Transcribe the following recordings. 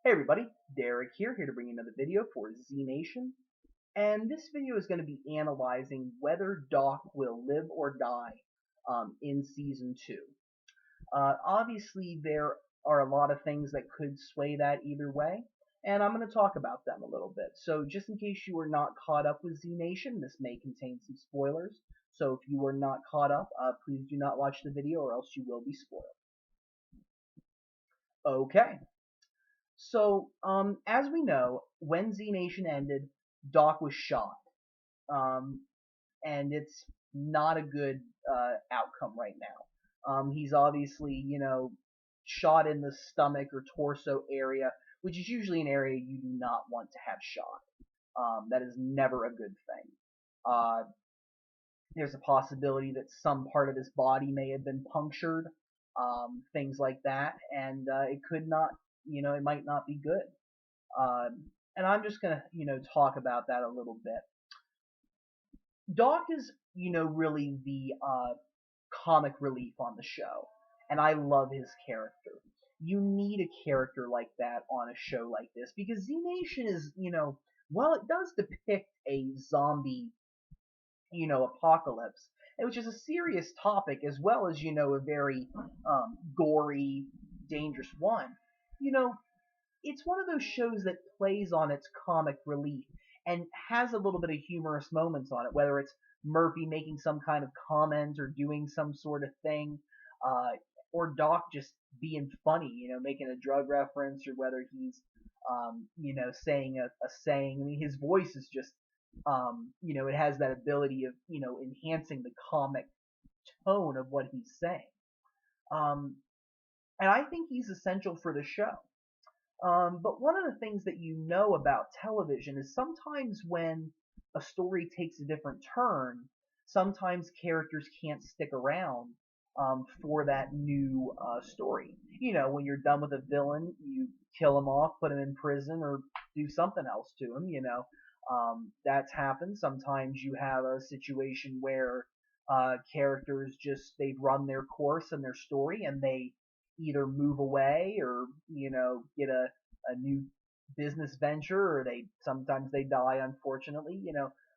Hey everybody, Derek here to bring you another video for Z Nation. And this video is going to be analyzing whether Doc will live or die in Season 2. Obviously, there are a lot of things that could sway that either way, and I'm going to talk about them a little bit. So just in case you are not caught up with Z Nation, this may contain some spoilers. So if you are not caught up, please do not watch the video or else you will be spoiled. Okay. So, as we know, when Z Nation ended, Doc was shot. Um, and it's not a good outcome right now. He's obviously, shot in the stomach or torso area, which is usually an area you do not want to have shot. That is never a good thing. Uh, there's a possibility that some part of his body may have been punctured, things like that, and it could not, it might not be good. And I'm just gonna, talk about that a little bit. Doc is, really the comic relief on the show, and I love his character. You need a character like that on a show like this because Z Nation is, while it does depict a zombie, apocalypse, which is a serious topic as well as, a very gory, dangerous one. You know, it's one of those shows that plays on its comic relief and has a little bit of humorous moments on it, whether it's Murphy making some kind of comment or doing some sort of thing, or Doc just being funny, making a drug reference, or whether he's, saying a saying. I mean, his voice is just, it has that ability of, enhancing the comic tone of what he's saying. Um, and I think he's essential for the show. But one of the things that you know about television is sometimes when a story takes a different turn, sometimes characters can't stick around for that new story. When you're done with a villain, you kill him off, put him in prison, or do something else to him. That's happened. Sometimes you have a situation where characters just they've run their course in their story and they either move away or get a new business venture, or sometimes they die, unfortunately.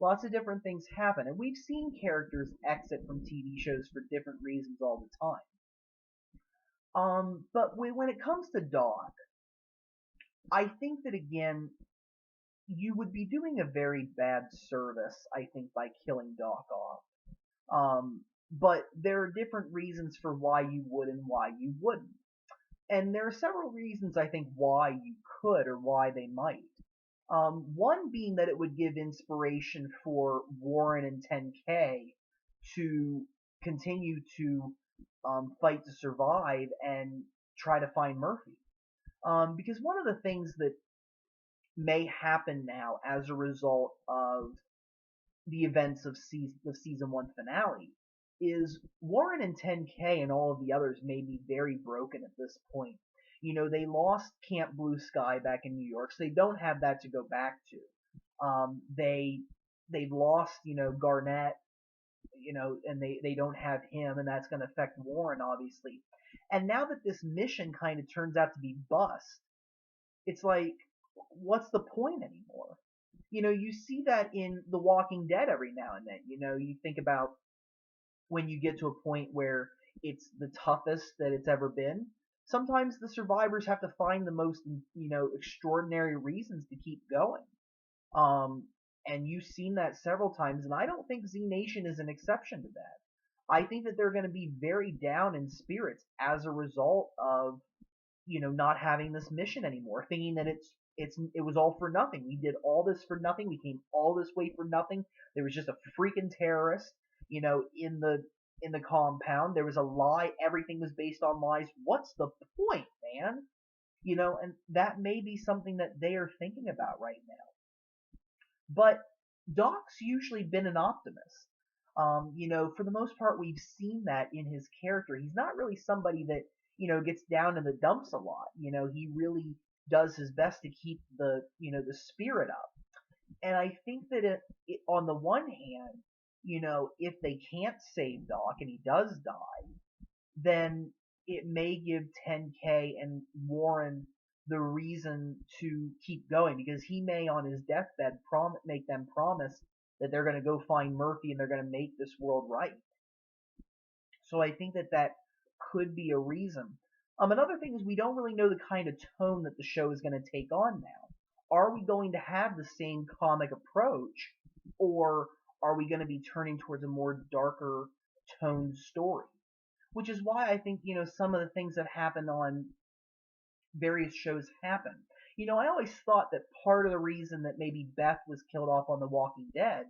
Lots of different things happen, and we've seen characters exit from TV shows for different reasons all the time. But when it comes to Doc, I think that again you would be doing a very bad service, I think, by killing Doc off. But there are different reasons for why you would and why you wouldn't. And there are several reasons, I think, why you could or why they might. One being that it would give inspiration for Warren and 10K to continue to fight to survive and try to find Murphy. Because one of the things that may happen now as a result of the events of the season 1 finale is Warren and 10K and all of the others may be very broken at this point. They lost Camp Blue Sky back in New York, so they don't have that to go back to. They've lost, Garnett, and they don't have him, and that's going to affect Warren, obviously. And now that this mission kind of turns out to be bust, it's like, what's the point anymore? You see that in The Walking Dead every now and then. You think about when you get to a point where it's the toughest that it's ever been. Sometimes the survivors have to find the most, extraordinary reasons to keep going. And you've seen that several times, and I don't think Z Nation is an exception to that. I think that they're going to be very down in spirits as a result of, not having this mission anymore, thinking that it was all for nothing. We did all this for nothing. We came all this way for nothing. There was just a freaking terrorist, in the compound. There was a lie. Everything was based on lies. What's the point, man? And that may be something that they are thinking about right now. But Doc's usually been an optimist. For the most part, we've seen that in his character. He's not really somebody that, gets down in the dumps a lot. He really does his best to keep the spirit up. And I think that on the one hand, if they can't save Doc and he does die, then it may give 10K and Warren the reason to keep going, because he may on his deathbed make them promise that they're going to go find Murphy and they're going to make this world right. So I think that that could be a reason. Another thing is we don't really know the kind of tone that the show is going to take on now. Are we going to have the same comic approach, or are we going to be turning towards a more darker toned story? Which is why I think, some of the things that happened on various shows happen. I always thought that part of the reason that maybe Beth was killed off on The Walking Dead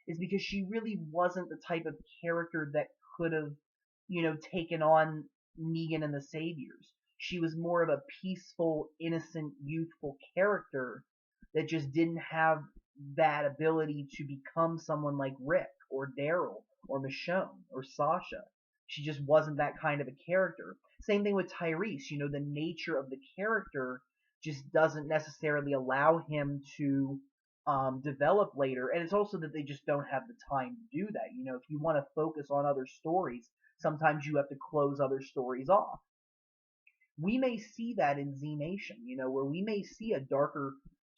is because she really wasn't the type of character that could have, taken on Negan and the Saviors. She was more of a peaceful, innocent, youthful character that just didn't have that ability to become someone like Rick or Daryl or Michonne or Sasha. She just wasn't that kind of a character. Same thing with Tyrese. The nature of the character just doesn't necessarily allow him to develop later. And it's also that they just don't have the time to do that. If you want to focus on other stories, sometimes you have to close other stories off. We may see that in Z Nation, where we may see a darker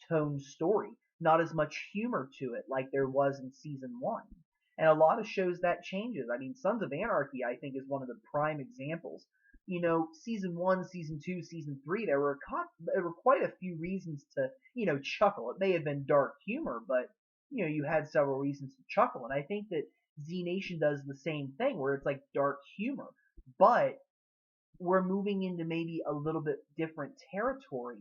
toned story, not as much humor to it like there was in season one. And a lot of shows that changes. I mean, Sons of Anarchy, I think, is one of the prime examples. Season one, season two, season three, there were quite a few reasons to, chuckle. It may have been dark humor, but, you had several reasons to chuckle. And I think that Z Nation does the same thing, where it's like dark humor. But we're moving into maybe a little bit different territory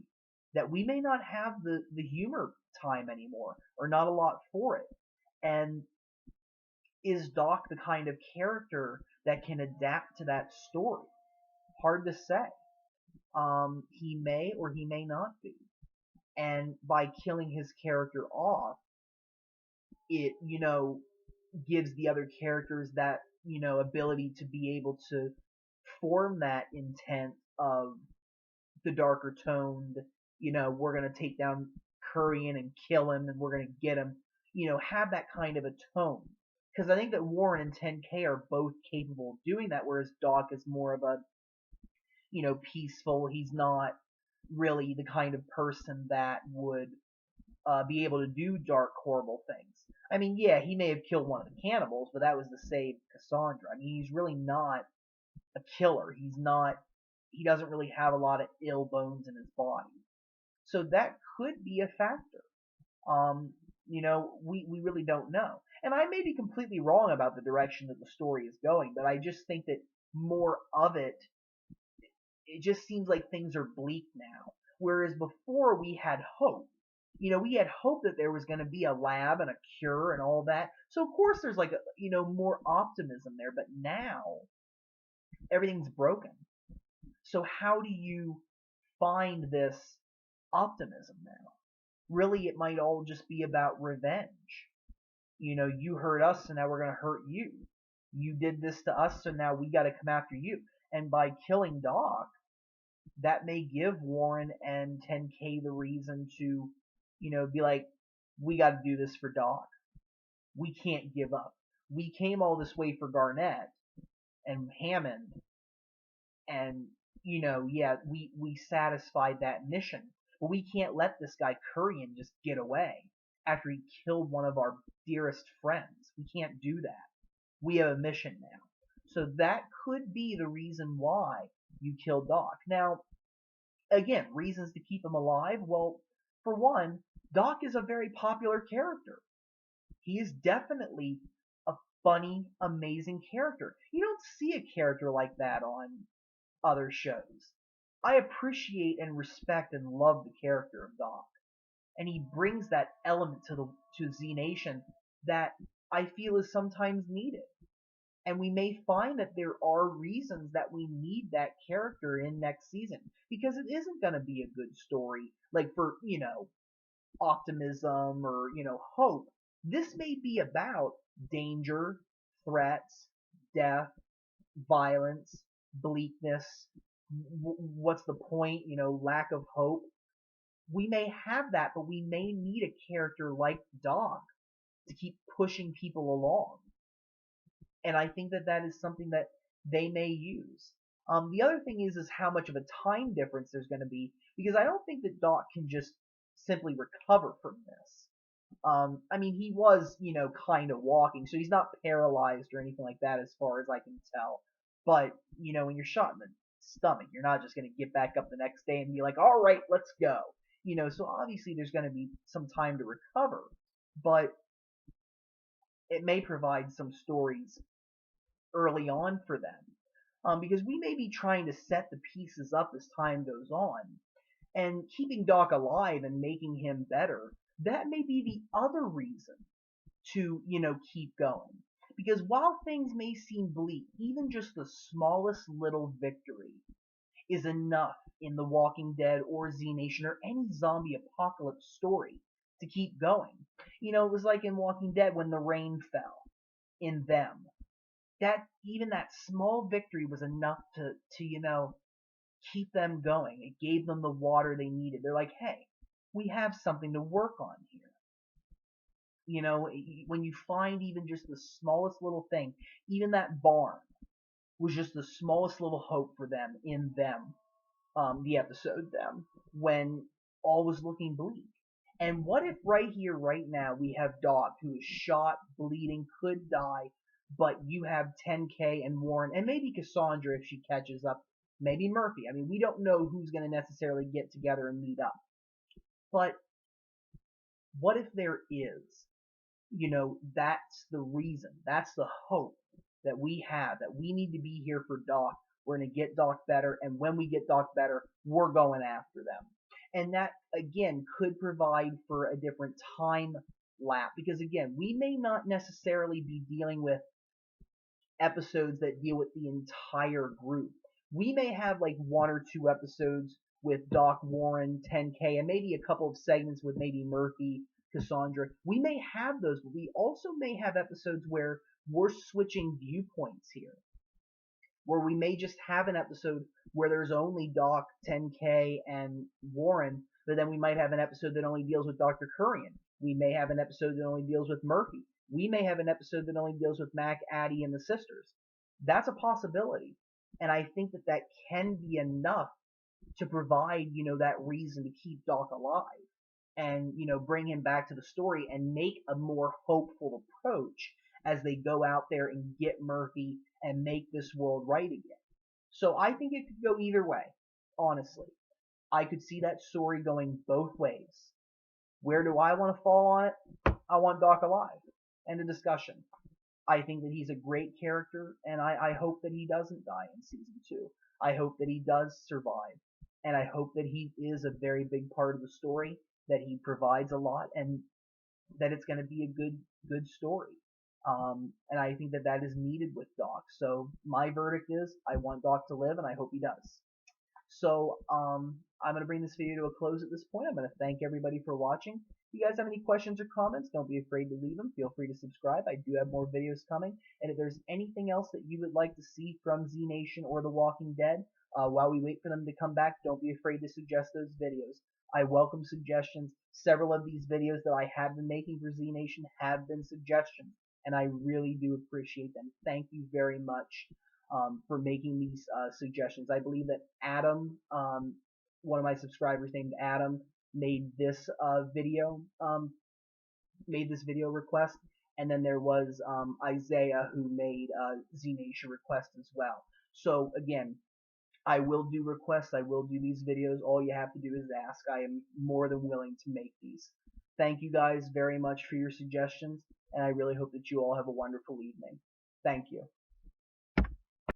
that we may not have the humor time anymore, or not a lot for it. And is Doc the kind of character that can adapt to that story? Hard to say. He may or he may not be. And by killing his character off, it, gives the other characters that, ability to be able to form that intent of the darker toned, we're going to take down Kurian and kill him and we're going to get him, have that kind of a tone. Because I think that Warren and 10K are both capable of doing that, whereas Doc is more of a, peaceful. He's not really the kind of person that would be able to do dark, horrible things. I mean, yeah, he may have killed one of the cannibals, but that was to save Cassandra. I mean, he's really not a killer. He doesn't really have a lot of ill bones in his body. So that could be a factor. We really don't know. And I may be completely wrong about the direction that the story is going, but I just think that more of it just seems like things are bleak now. Whereas before we had hope. We had hope that there was going to be a lab and a cure and all that. So of course there's like more optimism there, but now everything's broken. So how do you find this optimism now? Really, it might all just be about revenge. You hurt us, so now we're going to hurt you. You did this to us, so now we got to come after you. And by killing Doc, that may give Warren and 10K the reason to, be like, we got to do this for Doc. We can't give up. We came all this way for Garnett and Hammond, and, we satisfied that mission. But we can't let this guy Kurian just get away after he killed one of our dearest friends. We can't do that. We have a mission now. So that could be the reason why you killed Doc. Now, again, reasons to keep him alive? Well, for one, Doc is a very popular character. He is definitely a funny, amazing character. You don't see a character like that on other shows. I appreciate and respect and love the character of Doc. And he brings that element to Z Nation that I feel is sometimes needed. And we may find that there are reasons that we need that character in next season. Because it isn't going to be a good story, like for, optimism or, hope. This may be about danger, threats, death, violence, bleakness, what's the point, lack of hope. We may have that, but we may need a character like Doc to keep pushing people along. And I think that that is something that they may use. The other thing is how much of a time difference there's going to be, because I don't think that Doc can just simply recover from this. I mean, he was, kind of walking, so he's not paralyzed or anything like that as far as I can tell. But, when you're shot in the stomach, you're not just going to get back up the next day and be like, all right, let's go. So obviously there's going to be some time to recover, but it may provide some stories early on for them. Because we may be trying to set the pieces up as time goes on, and keeping Doc alive and making him better, that may be the other reason to, keep going. Because while things may seem bleak, even just the smallest little victory is enough in The Walking Dead or Z Nation or any zombie apocalypse story to keep going. It was like in Walking Dead when the rain fell in them. That even that small victory was enough to keep them going. It gave them the water they needed. They're like, hey, we have something to work on here. When you find even just the smallest little thing, even that barn was just the smallest little hope for them in them, the episode them, when all was looking bleak. And what if right here, right now, we have Doc who is shot, bleeding, could die, but you have 10K and Warren, and maybe Cassandra if she catches up, maybe Murphy. I mean, we don't know who's going to necessarily get together and meet up. But what if there is? That's the reason. That's the hope that we have, that we need to be here for Doc. We're going to get Doc better, and when we get Doc better, we're going after them. And that, again, could provide for a different time lap, because, again, we may not necessarily be dealing with episodes that deal with the entire group. We may have like one or two episodes with Doc, Warren, 10K, and maybe a couple of segments with maybe Murphy, Cassandra. We may have those, but we also may have episodes where we're switching viewpoints here, where we may just have an episode where there's only Doc, 10K, and Warren, but then we might have an episode that only deals with Dr. Kurian. We may have an episode that only deals with Murphy. We may have an episode that only deals with Mac, Addie, and the sisters. That's a possibility. And I think that that can be enough to provide, that reason to keep Doc alive and, bring him back to the story and make a more hopeful approach as they go out there and get Murphy and make this world right again. So I think it could go either way, honestly. I could see that story going both ways. Where do I want to fall on it? I want Doc alive. End of discussion. I think that he's a great character, and I hope that he doesn't die in season 2. I hope that he does survive, and I hope that he is a very big part of the story, that he provides a lot, and that it's going to be a good story. And I think that that is needed with Doc. So my verdict is I want Doc to live, and I hope he does. So I'm going to bring this video to a close at this point. I'm going to thank everybody for watching. If you guys have any questions or comments, don't be afraid to leave them. Feel free to subscribe. I do have more videos coming. And if there's anything else that you would like to see from Z Nation or The Walking Dead, while we wait for them to come back, don't be afraid to suggest those videos. I welcome suggestions. Several of these videos that I have been making for Z Nation have been suggestions, and I really do appreciate them. Thank you very much for making these suggestions. I believe that Adam, one of my subscribers named Adam, made this video request, and then there was Isaiah who made Z Nation request as well. So again, I will do requests. I will do these videos. All you have to do is ask. I am more than willing to make these. Thank you guys very much for your suggestions, and I really hope that you all have a wonderful evening. Thank you.